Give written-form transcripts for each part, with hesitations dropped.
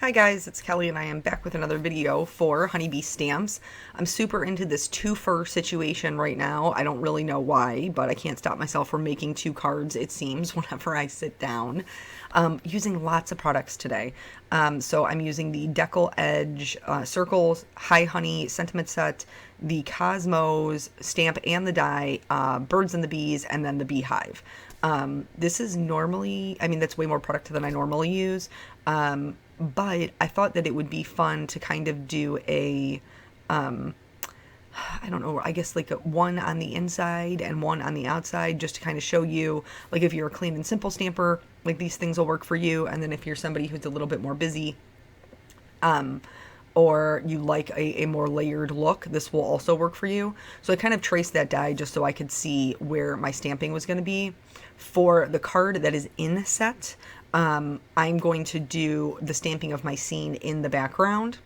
Hi guys, it's Kelly and I am back with another video for honeybee stamps. I'm super into this two-fur situation right now. I don't really know why, but I can't stop myself from making two cards, it seems, whenever I sit down. Using lots of products today. So I'm using the Decal Edge Circles, High Honey Sentiment Set, the Cosmos stamp and the die, Birds and the Bees, and then the Beehive. This is normally, that's way more product than I normally use. But I thought that it would be fun to kind of do a, I don't know, I guess like one on the inside and one on the outside, just to kind of show you, like if you're a clean and simple stamper, like these things will work for you. And then if you're somebody who's a little bit more busy, or you like a more layered look, this will also work for you. So I kind of traced that die just so I could see where my stamping was going to be. For the card that is in the set, I'm going to do the stamping of my scene in the background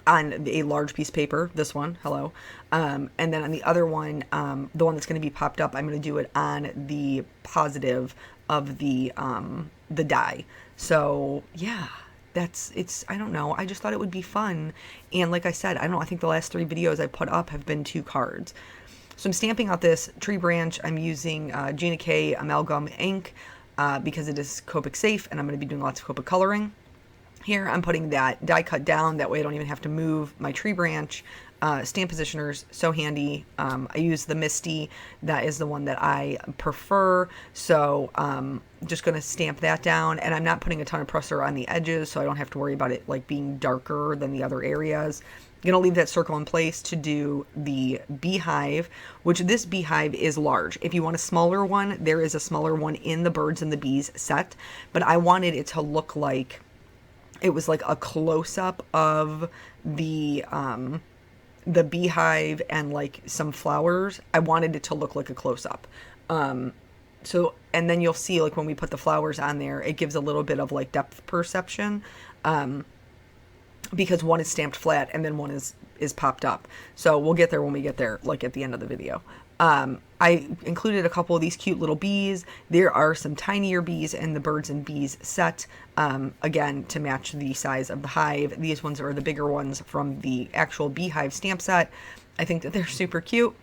on a large piece of paper, this one, hello. And then on the other one, the one that's going to be popped up, I'm going to do it on the positive of the die. So yeah, I don't know, I just thought it would be fun. And like I said, I think the last 3 videos I put up have been 2 cards. So I'm stamping out this tree branch. I'm using Gina K Amalgam ink because it is Copic safe, and I'm going to be doing lots of Copic coloring. Here I'm putting that die cut down, that way I don't even have to move my tree branch. Stamp positioners, so handy. I use the Misty, that is the one that I prefer. So just going to stamp that down, and I'm not putting a ton of pressure on the edges, so I don't have to worry about it like being darker than the other areas. I'm going to leave that circle in place to do the beehive, which this beehive is large. If you want a smaller one, there is a smaller one in the Birds and the Bees set, but I wanted it to look like it was like a close-up of the beehive and like some flowers. I wanted it to look like a close-up. So, and then you'll see, like when we put the flowers on there, it gives a little bit of like depth perception. Because one is stamped flat and then one is popped up. So we'll get there when we get there, like at the end of the video. I included a couple of these cute little bees. There are some tinier bees in the Birds and Bees set, again, to match the size of the hive. These ones are the bigger ones from the actual beehive stamp set. I think that they're super cute,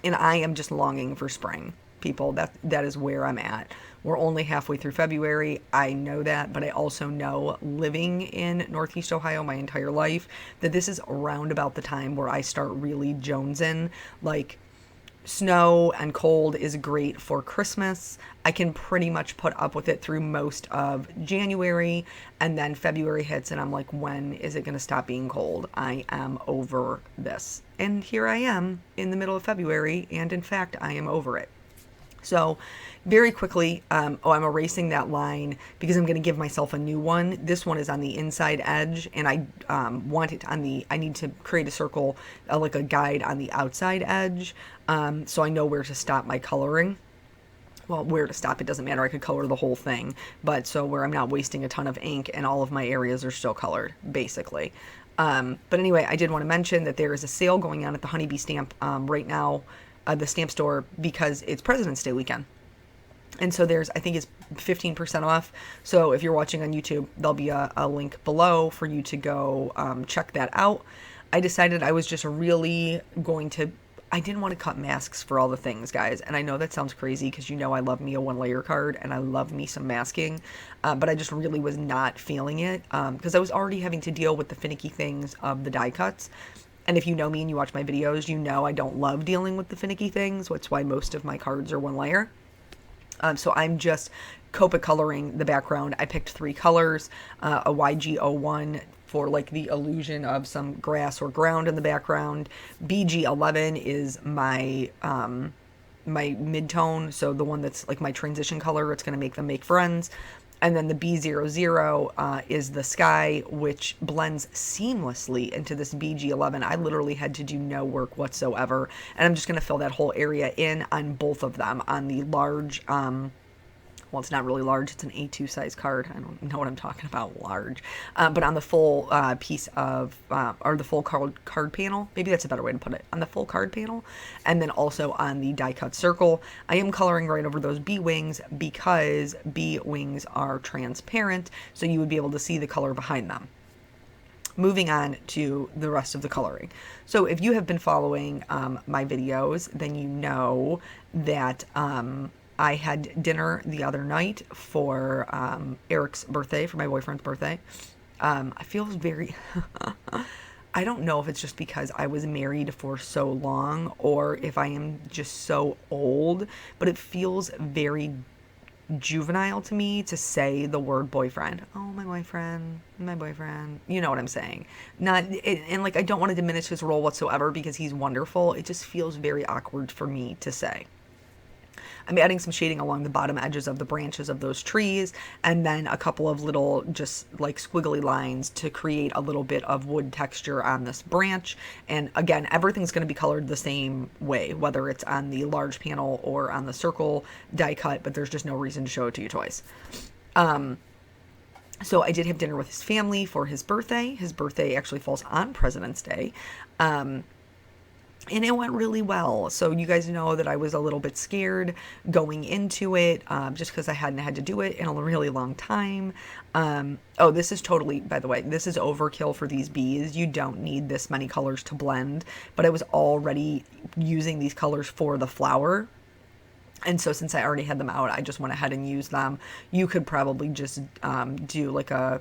and I am just longing for spring. People, that is where I'm at. We're only halfway through February. I know that, but I also know, living in Northeast Ohio my entire life, that this is around about the time where I start really jonesing. Like, snow and cold is great for Christmas. I can pretty much put up with it through most of January, and then February hits and I'm like, when is it going to stop being cold? I am over this. And here I am in the middle of February, and in fact, I am over it. So very quickly, I'm erasing that line because I'm going to give myself a new one. This one is on the inside edge, and I want it on I need to create a circle, like a guide on the outside edge, so I know where to stop my coloring. Well, where to stop, it doesn't matter. I could color the whole thing, but so where I'm not wasting a ton of ink and all of my areas are still colored, basically. But anyway, I did want to mention that there is a sale going on at the Honeybee Stamp right now, the stamp store, because it's President's Day weekend. And so I think it's 15% off. So if you're watching on YouTube, there'll be a link below for you to go check that out. I decided I was just really I didn't want to cut masks for all the things, guys. And I know that sounds crazy because I love me a 1-layer card and I love me some masking. But I just really was not feeling it because I was already having to deal with the finicky things of the die cuts. And if you know me and you watch my videos, you know I don't love dealing with the finicky things. That's why most of my cards are 1 layer. So I'm just Copic coloring the background. I picked 3 colors, a YG01 for like the illusion of some grass or ground in the background. BG11 is my my mid-tone, so the one that's like my transition color. It's going to make them make friends. And then the B00 is the sky, which blends seamlessly into this BG11. I literally had to do no work whatsoever. And I'm just going to fill that whole area in on both of them, on the large well, it's not really large. It's an A2 size card. I don't know what I'm talking about, large. But on the full piece of, or the full card panel, maybe that's a better way to put it, on the full card panel, and then also on the die cut circle, I am coloring right over those bee wings because bee wings are transparent, so you would be able to see the color behind them. Moving on to the rest of the coloring. So if you have been following my videos, then you know that I had dinner the other night for Eric's birthday, for my boyfriend's birthday. I feel very, I don't know if it's just because I was married for so long or if I am just so old, but it feels very juvenile to me to say the word boyfriend. Oh, my boyfriend. You know what I'm saying? And like, I don't want to diminish his role whatsoever because he's wonderful. It just feels very awkward for me to say. I'm adding some shading along the bottom edges of the branches of those trees, and then a couple of little just like squiggly lines to create a little bit of wood texture on this branch. And again, everything's going to be colored the same way, whether it's on the large panel or on the circle die cut, but there's just no reason to show it to you twice. So I did have dinner with his family for his birthday. His birthday actually falls on President's Day. And it went really well. So you guys know that I was a little bit scared going into it, just because I hadn't had to do it in a really long time. Oh, this is totally, by the way, this is overkill for these bees. You don't need this many colors to blend, but I was already using these colors for the flower. And so since I already had them out, I just went ahead and used them. You could probably just do like a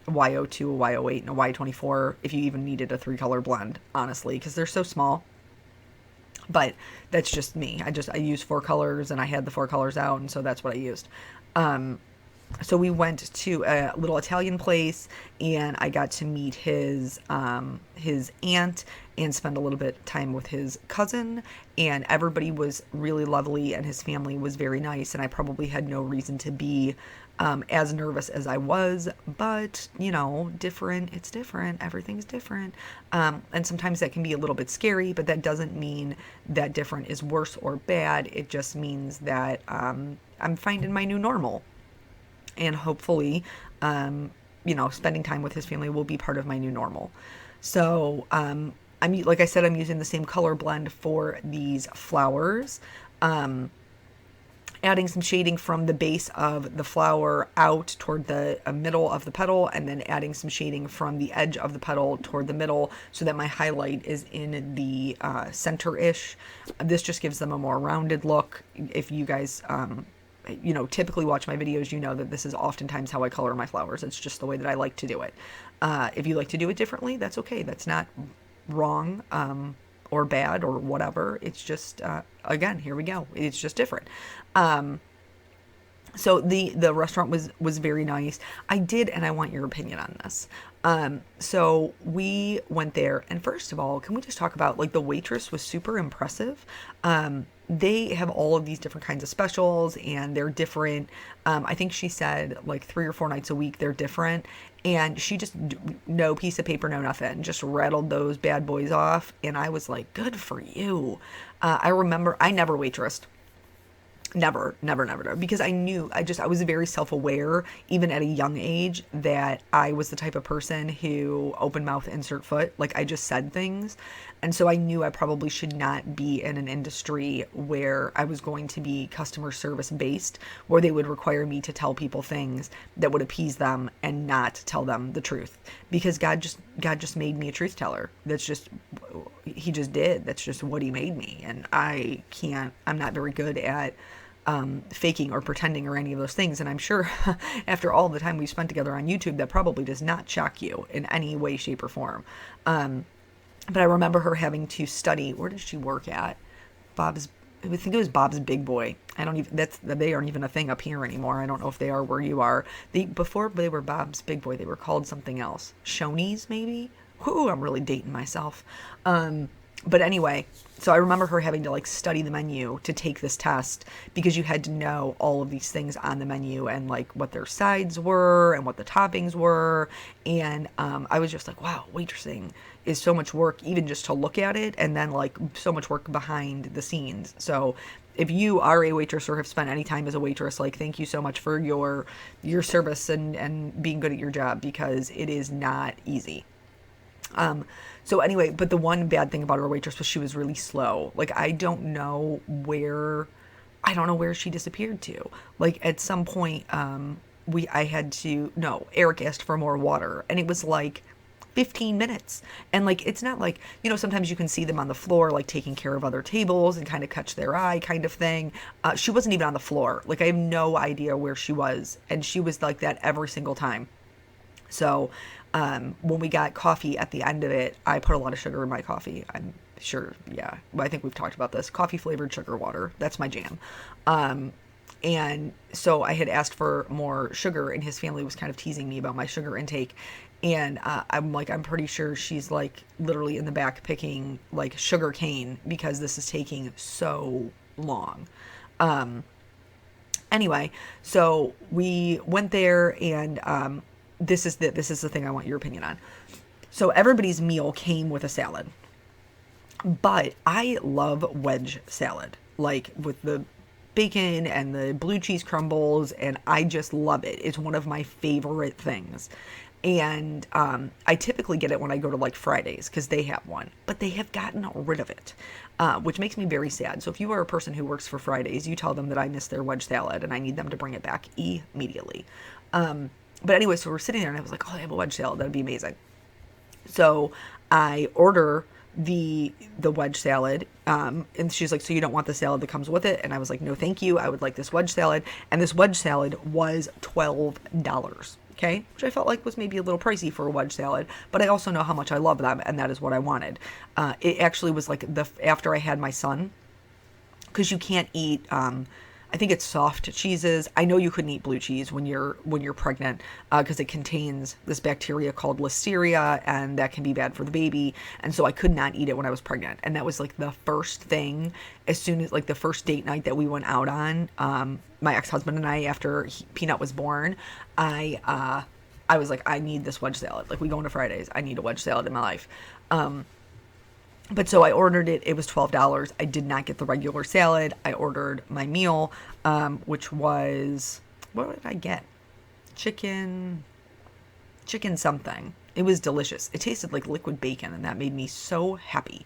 Y02, a Y08, and a Y24 if you even needed a 3-color blend, honestly, because they're so small. But that's just me. I used 4 colors and I had the 4 colors out, and so that's what I used. So we went to a little Italian place, and I got to meet his aunt and spend a little bit of time with his cousin, and everybody was really lovely, and his family was very nice, and I probably had no reason to be as nervous as I was, but, you know, it's different, everything's different, and sometimes that can be a little bit scary, but that doesn't mean that different is worse or bad. It just means that I'm finding my new normal. And hopefully, spending time with his family will be part of my new normal. So, like I said, I'm using the same color blend for these flowers. Adding some shading from the base of the flower out toward the middle of the petal, and then adding some shading from the edge of the petal toward the middle so that my highlight is in the center-ish. This just gives them a more rounded look. If you guys... typically watch my videos, you know that this is oftentimes how I color my flowers. It's just the way that I like to do it. If you like to do it differently, that's okay. That's not wrong or bad or whatever. It's just, again, here we go. It's just different. So the restaurant was very nice. And I want your opinion on this. So we went there, and first of all, can we just talk about, like, the waitress was super impressive. They have all of these different kinds of specials, and they're different. I think she said like 3 or 4 nights a week they're different, and she just, no piece of paper, no nothing, just rattled those bad boys off, and I was like, good for you. I remember I never waitressed. Never, because I was very self-aware, even at a young age, that I was the type of person who open mouth, insert foot, like I just said things. And so I knew I probably should not be in an industry where I was going to be customer service based, where they would require me to tell people things that would appease them and not tell them the truth. Because God just made me a truth teller. He just did. That's just what he made me. And I'm not very good at faking or pretending or any of those things. And I'm sure after all the time we've spent together on YouTube, that probably does not shock you in any way, shape, or form. But I remember her having to study. Where did she work at? I think it was Bob's Big Boy. They aren't even a thing up here anymore. I don't know if they are where you are. Before they were Bob's Big Boy, they were called something else. Shoney's, maybe? Whoo, I'm really dating myself. But anyway, so I remember her having to like study the menu to take this test, because you had to know all of these things on the menu and like what their sides were and what the toppings were. And I was just like, wow, waitressing is so much work, even just to look at it, and then like so much work behind the scenes. So if you are a waitress or have spent any time as a waitress, like, thank you so much for your service and being good at your job, because it is not easy. So anyway, but the one bad thing about our waitress was she was really slow. Like, I don't know where she disappeared to. Like, at some point, Eric asked for more water, and it was like 15 minutes. And like, it's not like, sometimes you can see them on the floor, like taking care of other tables and kind of catch their eye kind of thing. She wasn't even on the floor. Like, I have no idea where she was. And she was like that every single time. So, when we got coffee at the end of it, I put a lot of sugar in my coffee. I'm sure, yeah. I think we've talked about this. Coffee flavored sugar water. That's my jam. And so I had asked for more sugar, and his family was kind of teasing me about my sugar intake. And I'm pretty sure she's like literally in the back picking like sugar cane because this is taking so long. Anyway, so we went there, and this is the thing I want your opinion on. So everybody's meal came with a salad, but I love wedge salad, like with the bacon and the blue cheese crumbles, and I just love it. It's one of my favorite things. And I typically get it when I go to like Fridays because they have one, but they have gotten rid of it, which makes me very sad. So if you are a person who works for Fridays, you tell them that I miss their wedge salad and I need them to bring it back immediately. But anyway, so we're sitting there, and I was like, oh, I have a wedge salad. That'd be amazing. So I order the wedge salad, and she's like, so you don't want the salad that comes with it? And I was like, no, thank you. I would like this wedge salad. And this wedge salad was $12. Okay, which I felt like was maybe a little pricey for a wedge salad, but I also know how much I love them, and that is what I wanted. It actually was like after I had my son, because you can't eat, I think it's soft cheeses. I know you couldn't eat blue cheese when you're pregnant, because it contains this bacteria called Listeria, and that can be bad for the baby. And so I could not eat it when I was pregnant. And that was like the first thing, as soon as like the first date night that we went out on, my ex-husband and I, after Peanut was born, I was like, I need this wedge salad. Like, we go into Fridays, I need a wedge salad in my life. But so I ordered it. It was $12. I did not get the regular salad. I ordered my meal, which was, what did I get? Chicken something. It was delicious. It tasted like liquid bacon, and that made me so happy.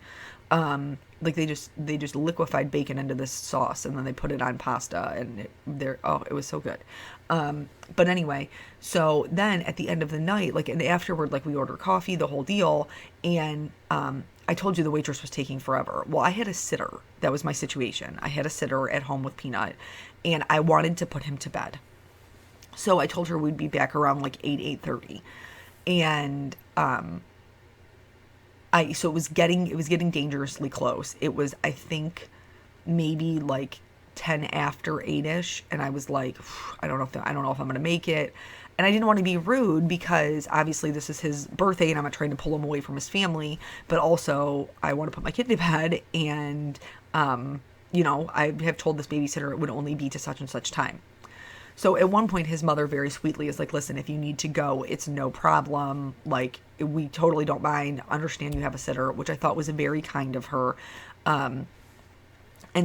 Like they just liquefied bacon into this sauce, and then they put it on pasta, and it was so good. But anyway, so then at the end of the night, like, and afterward, like, we ordered coffee, the whole deal, and I told you the waitress was taking forever. Well, I had a sitter. That was my situation. I had a sitter at home with Peanut, and I wanted to put him to bed. So I told her we'd be back around like 8:30. And so it was getting dangerously close. It was, I think, maybe like 10 after 8ish, and I was like, I don't know if I'm gonna make it. And I didn't want to be rude because obviously this is his birthday and I'm not trying to pull him away from his family, but also I want to put my kid to bed, and I have told this babysitter it would only be to such and such time. So at one point his mother very sweetly is like, listen, if you need to go, it's no problem. Like, we totally don't mind. Understand you have a sitter, which I thought was very kind of her. And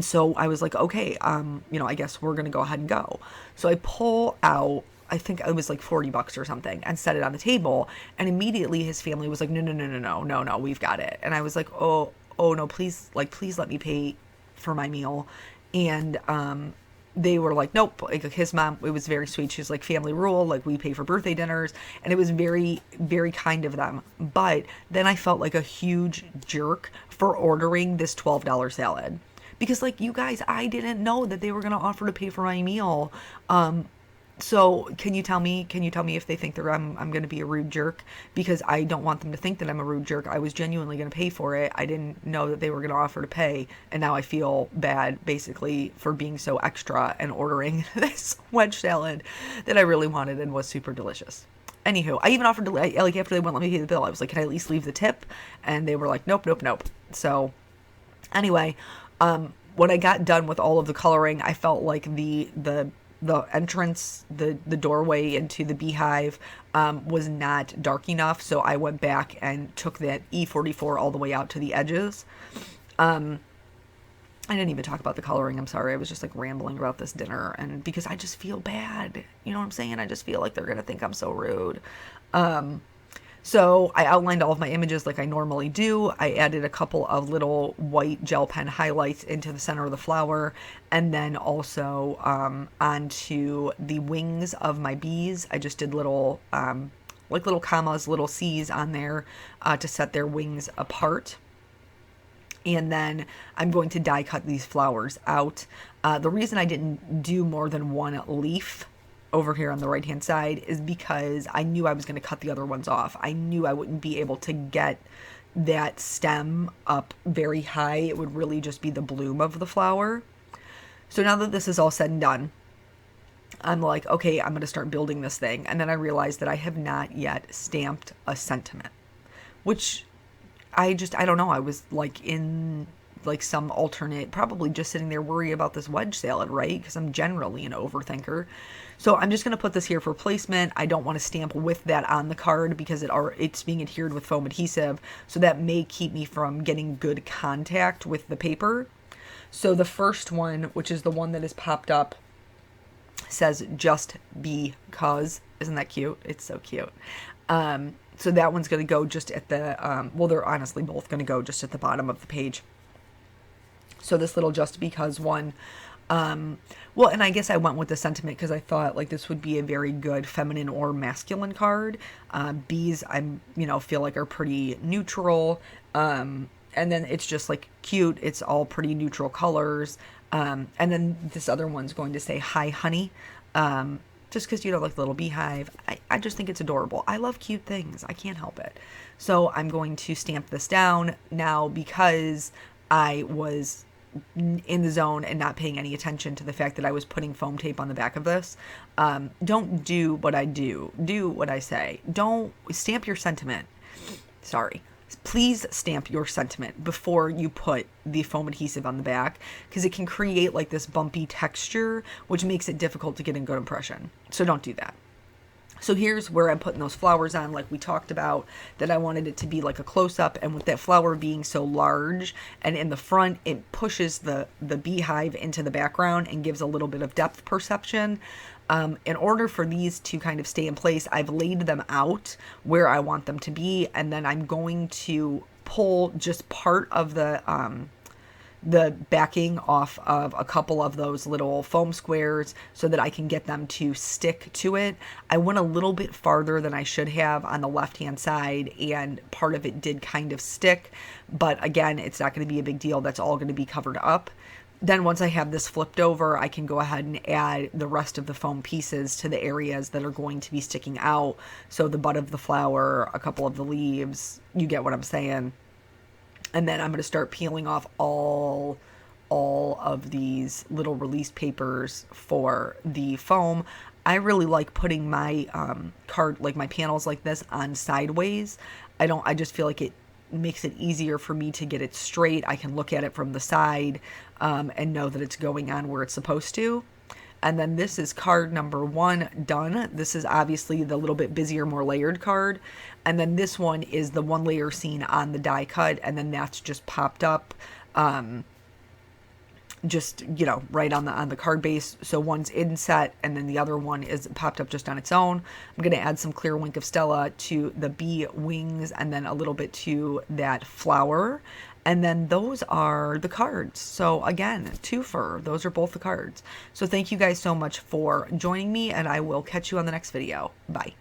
so I was like, okay, I guess we're going to go ahead and go. So I pull out, I think it was like $40 or something, and set it on the table. And immediately his family was like, no, we've got it. And I was like, oh no, please let me pay for my meal. And, they were like, nope. Like, his mom, it was very sweet. She was like, family rule, like, we pay for birthday dinners. And it was very, very kind of them. But then I felt like a huge jerk for ordering this $12 salad. Because, like, you guys, I didn't know that they were going to offer to pay for my meal. So can you tell me if they think I'm going to be a rude jerk? Because I don't want them to think that I'm a rude jerk. I was genuinely going to pay for it. I didn't know that they were going to offer to pay. And now I feel bad, basically, for being so extra and ordering this wedge salad that I really wanted and was super delicious. Anywho, I even offered to, like, after they wouldn't let me pay the bill, I was like, can I at least leave the tip? And they were like, nope. So anyway, when I got done with all of the coloring, I felt like the entrance, the doorway into the beehive was not dark enough, so I went back and took that E44 all the way out to the edges. I didn't even talk about the coloring. I'm sorry. I was just like rambling about this dinner, and because I just feel bad. You know what I'm saying? I just feel like they're going to think I'm so rude. So I outlined all of my images like I normally do. I added a couple of little white gel pen highlights into the center of the flower, and then also onto the wings of my bees. I just did little like little commas, little C's on there to set their wings apart. And then I'm going to die cut these flowers out. The reason I didn't do more than one leaf over here on the right hand side is because I knew I was going to cut the other ones off. I knew I wouldn't be able to get that stem up very high. It would really just be the bloom of the flower. So now that this is all said and done, I'm like, okay, I'm going to start building this thing. And then I realized that I have not yet stamped a sentiment, which I don't know. I was like in like some alternate, probably just sitting there worrying about this wedge salad, right? Because I'm generally an overthinker. So I'm just going to put this here for placement. I don't want to stamp with that on the card because it's being adhered with foam adhesive. So that may keep me from getting good contact with the paper. So the first one, which is the one that is popped up, says just because. Isn't that cute? It's so cute. So that one's going to go just at the, well, they're honestly both going to go just at the bottom of the page. So this little just because one, well, and I guess I went with the sentiment because I thought like this would be a very good feminine or masculine card. Bees, feel like are pretty neutral. And then it's just like cute. It's all pretty neutral colors. And then this other one's going to say, hi, honey. Just because, like the little beehive. I just think it's adorable. I love cute things. I can't help it. So I'm going to stamp this down now because I was in the zone and not paying any attention to the fact that I was putting foam tape on the back of this. Don't do what I do. Do what I say. Don't stamp your sentiment. Sorry. Please stamp your sentiment before you put the foam adhesive on the back because it can create like this bumpy texture, which makes it difficult to get a good impression. So don't do that. So here's where I'm putting those flowers on, like we talked about, that I wanted it to be like a close-up, and with that flower being so large and in the front, it pushes the beehive into the background and gives a little bit of depth perception. In order for these to kind of stay in place, I've laid them out where I want them to be, and then I'm going to pull just part of the backing off of a couple of those little foam squares so that I can get them to stick to it. I went a little bit farther than I should have on the left-hand side, and part of it did kind of stick, but again, it's not going to be a big deal. That's all going to be covered up. Then once I have this flipped over, I can go ahead and add the rest of the foam pieces to the areas that are going to be sticking out. So the butt of the flower, a couple of the leaves, you get what I'm saying. And then I'm going to start peeling off all of these little release papers for the foam. I really like putting my card, like my panels like this, on sideways. I just feel like it makes it easier for me to get it straight. I can look at it from the side and know that it's going on where it's supposed to. And then this is card number 1 done. This is obviously the little bit busier, more layered card. And then this one is the one layer seen on the die cut, and then that's just popped up just, right on the card base. So one's inset, and then the other one is popped up just on its own. I'm going to add some clear Wink of Stella to the bee wings, and then a little bit to that flower. And then those are the cards. So again, twofer. Those are both the cards. So thank you guys so much for joining me, and I will catch you on the next video. Bye.